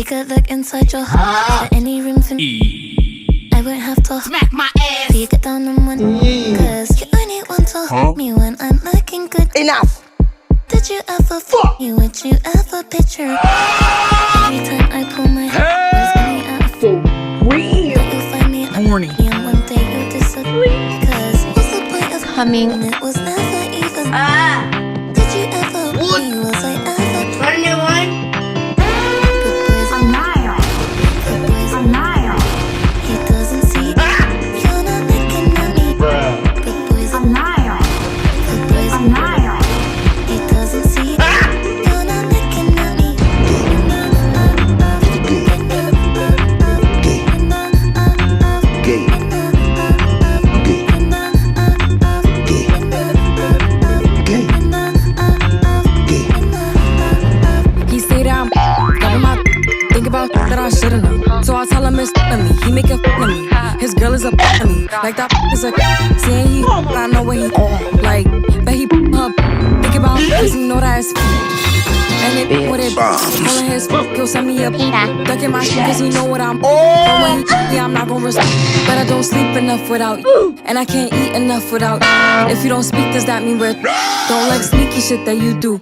Take a look inside your heart. Any room for me? I won't have to smack my ass. you get down on one. Cause you only want to me when I'm looking good. Enough. Did you ever fuck me? Would you ever picture? Every time I pull my hair, was any out of For real. but you'll find me Horny. and one day you'll disagree. Cause what's the point of Humming. when it was never even? Did you ever What? me? Was I ever? Want a new one? Good boys are Nile. Good boys are Nile. He doesn't see. You're not looking at me. Good boys are Nile. Good boys are Nile. He doesn't see. You're not looking at me. He say that I'm never my think about that I should've known. So I tell him it's of me. He make a of me. His girl is a of me. Like that is a saying he I know where he like bet he her think about cause he know that it's and it what it calling his he'll send me a duck in my shit cause he know what I'm when he, yeah I'm not gonna respect but I don't sleep enough without you and I can't eat enough without you. If you don't speak does that mean we're don't like sneaky shit that you do.